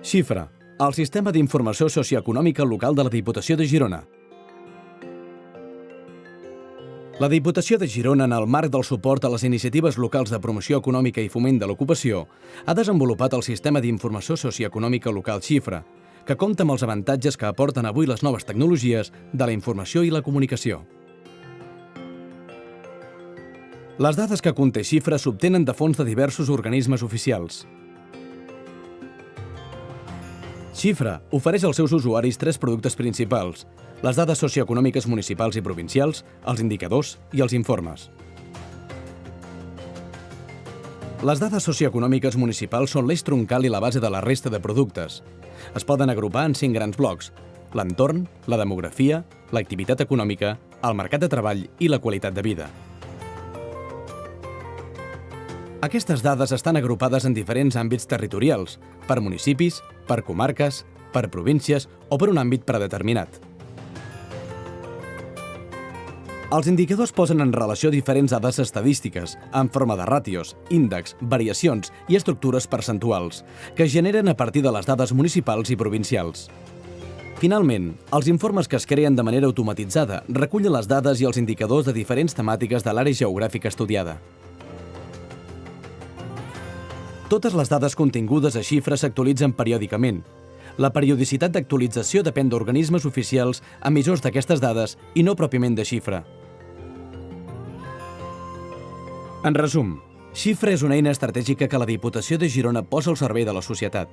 Xifra, el Sistema d'Informació Socioeconòmica Local de la Diputació de Girona. La Diputació de Girona, en el marc del suport a les iniciatives locals de promoció econòmica i foment de l'ocupació, ha desenvolupat el Sistema d'Informació Socioeconòmica Local Xifra, que compta amb els avantatges que aporten avui les noves tecnologies de la informació i la comunicació. Les dades que conté Xifra s'obtenen de fons de diversos organismes oficials. Xifra ofereix als seus usuaris tres productes principals: les dades socioeconòmiques municipals i provincials, els indicadors i els informes. Les dades socioeconòmiques municipals són l'eix troncal i la base de la resta de productes. Es poden agrupar en 5 grans blocs: l'entorn, la demografia, l'activitat econòmica, el mercat de treball i la qualitat de vida. Aquestes dades estan agrupades en diferents àmbits territorials, per municipis, per comarques, per províncies o per un àmbit predeterminat. Els indicadors posen en relació diferents dades estadístiques, en forma de ràtios, índexs, variacions i estructures percentuals, que es generen a partir de les dades municipals i provincials. Finalment, els informes que es creen de manera automatitzada recullen les dades i els indicadors de diferents temàtiques de l'àrea geogràfica estudiada. Totes les dades contingudes a Xifra s'actualitzen periòdicament. La periodicitat d'actualització depèn d'organismes oficials emissors d'aquestes dades i no pròpiament de Xifra. En resum, Xifra és una eina estratègica que la Diputació de Girona posa al servei de la societat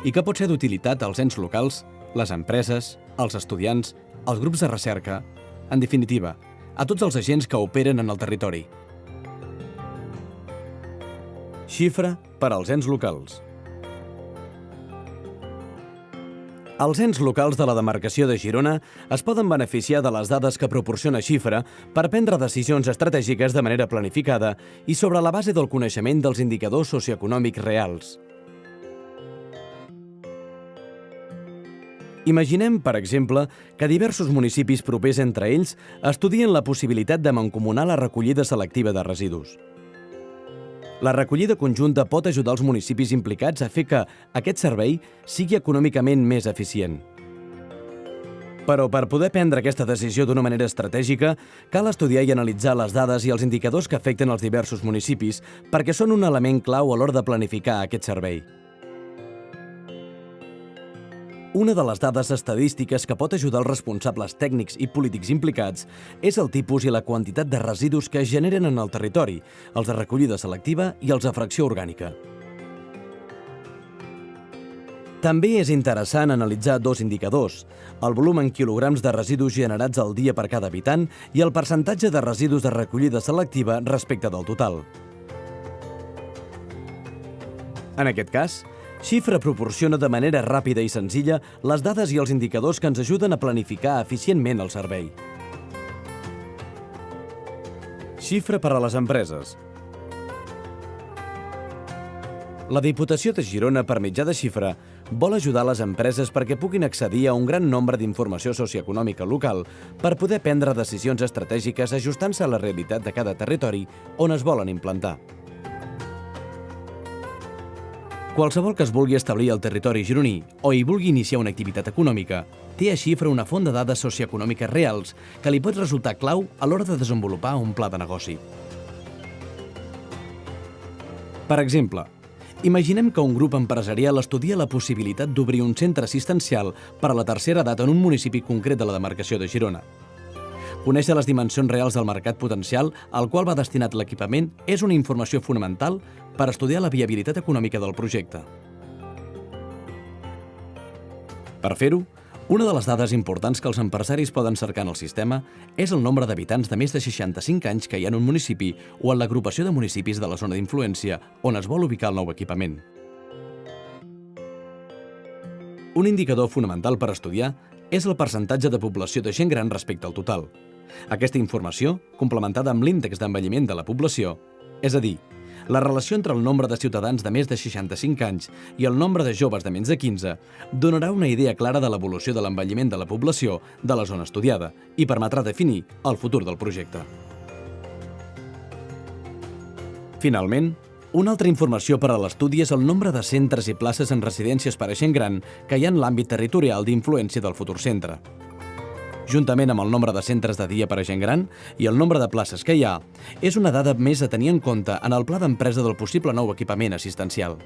i que pot ser d'utilitat als ens locals, les empreses, els estudiants, els grups de recerca, en definitiva, a tots els agents que operen en el territori. Xifra per als ens locals. Els ens locals de la demarcació de Girona es poden beneficiar de les dades que proporciona Xifra per prendre decisions estratègiques de manera planificada i sobre la base del coneixement dels indicadors socioeconòmics reals. Imaginem, per exemple, que diversos municipis propers entre ells estudien la possibilitat de mancomunar la recollida selectiva de residus. La recollida conjunta pot ajudar els municipis implicats a fer que aquest servei sigui econòmicament més eficient. Però per poder prendre aquesta decisió d'una manera estratègica, cal estudiar i analitzar les dades i els indicadors que afecten els diversos municipis perquè són un element clau a l'hora de planificar aquest servei. Una de les dades estadístiques que pot ajudar els responsables tècnics i polítics implicats és el tipus i la quantitat de residus que es generen en el territori, els de recollida selectiva i els de fracció orgànica. També és interessant analitzar dos indicadors: el volum en quilograms de residus generats al dia per cada habitant i el percentatge de residus de recollida selectiva respecte del total. En aquest cas, Xifra proporciona de manera ràpida i senzilla les dades i els indicadors que ens ajuden a planificar eficientment el servei. Xifra per a les empreses. La Diputació de Girona, per mitjà de Xifra, vol ajudar les empreses perquè puguin accedir a un gran nombre d'informació socioeconòmica local per poder prendre decisions estratègiques ajustant-se a la realitat de cada territori on es volen implantar. Qualsevol que es vulgui establir al territori gironí o hi vulgui iniciar una activitat econòmica té a Xifra una font de dades socioeconòmiques reals que li pot resultar clau a l'hora de desenvolupar un pla de negoci. Per exemple, imaginem que un grup empresarial estudia la possibilitat d'obrir un centre assistencial per a la tercera edat en un municipi concret de la demarcació de Girona. Conèixer les dimensions reals del mercat potencial al qual va destinat l'equipament és una informació fonamental per estudiar la viabilitat econòmica del projecte. Per fer-ho, una de les dades importants que els empresaris poden cercar en el sistema és el nombre d'habitants de més de 65 anys que hi ha en un municipi o en l'agrupació de municipis de la zona d'influència on es vol ubicar el nou equipament. Un indicador fonamental per estudiar és el percentatge de població de gent gran respecte al total. Aquesta informació, complementada amb l'índex d'envelliment de la població, és a dir, la relació entre el nombre de ciutadans de més de 65 anys i el nombre de joves de menys de 15, donarà una idea clara de l'evolució de l'envelliment de la població de la zona estudiada i permetrà definir el futur del projecte. Finalment, Una altra informació per a l'estudi és el nombre de centres i places en residències per a gent gran que hi ha en l'àmbit territorial d'influència del futur centre. Juntament amb el nombre de centres de dia per a gent gran i el nombre de places que hi ha, és una dada més a tenir en compte en el pla d'empresa del possible nou equipament assistencial.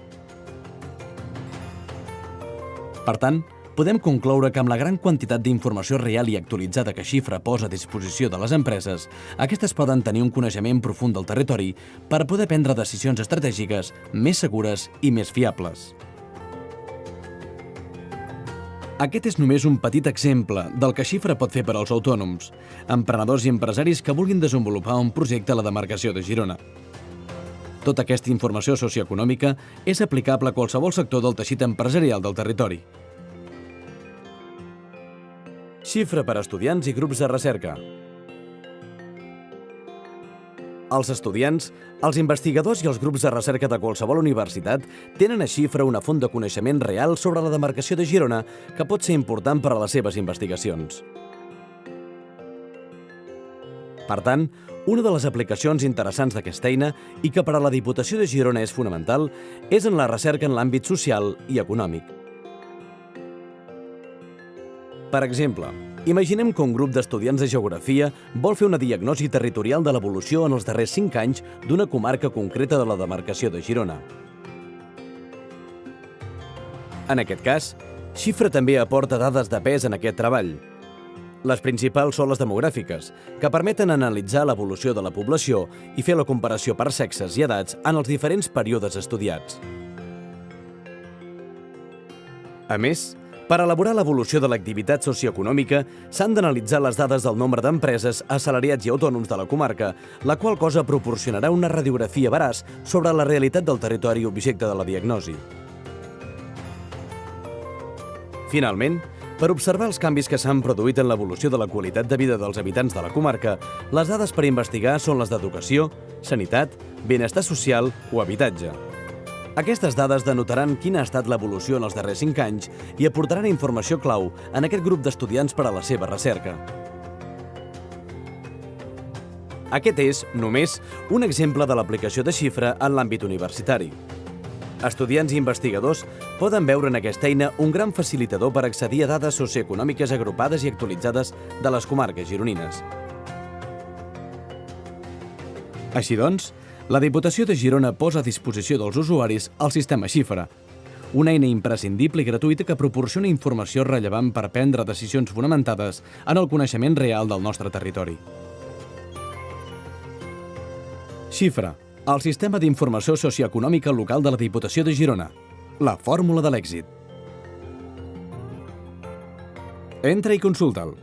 Per tant, podem concloure que amb la gran quantitat d'informació real i actualitzada que Xifra posa a disposició de les empreses, aquestes poden tenir un coneixement profund del territori per poder prendre decisions estratègiques més segures i més fiables. Aquest és només un petit exemple del que Xifra pot fer per als autònoms, emprenedors i empresaris que vulguin desenvolupar un projecte a la demarcació de Girona. Tota aquesta informació socioeconòmica és aplicable a qualsevol sector del teixit empresarial del territori. Xifra per a estudiants i grups de recerca. Els estudiants, els investigadors i els grups de recerca de qualsevol universitat tenen a Xifra una font de coneixement real sobre la demarcació de Girona que pot ser important per a les seves investigacions. Per tant, una de les aplicacions interessants d'aquesta eina i que per a la Diputació de Girona és fonamental és en la recerca en l'àmbit social i econòmic. Per exemple, imaginem que un grup d'estudiants de geografia vol fer una diagnosi territorial de l'evolució en els darrers 5 anys d'una comarca concreta de la demarcació de Girona. En aquest cas, Xifra també aporta dades de pes en aquest treball. Les principals són les demogràfiques, que permeten analitzar l'evolució de la població i fer la comparació per sexes i edats en els diferents períodes estudiats. A més, per elaborar l'evolució de l'activitat socioeconòmica, s'han d'analitzar les dades del nombre d'empreses, assalariats i autònoms de la comarca, la qual cosa proporcionarà una radiografia veraç sobre la realitat del territori objecte de la diagnosi. Finalment, per observar els canvis que s'han produït en l'evolució de la qualitat de vida dels habitants de la comarca, les dades per investigar són les d'educació, sanitat, benestar social o habitatge. Aquestes dades denotaran quina ha estat l'evolució en els darrers 5 anys i aportaran informació clau en aquest grup d'estudiants per a la seva recerca. Aquest és, només, un exemple de l'aplicació de Xifra en l'àmbit universitari. Estudiants i investigadors poden veure en aquesta eina un gran facilitador per accedir a dades socioeconòmiques agrupades i actualitzades de les comarques gironines. Així doncs, la Diputació de Girona posa a disposició dels usuaris el sistema Xifra, una eina imprescindible i gratuïta que proporciona informació rellevant per prendre decisions fonamentades en el coneixement real del nostre territori. Xifra, el sistema d'informació socioeconòmica local de la Diputació de Girona. La fórmula de l'èxit. Entra i consulta'l.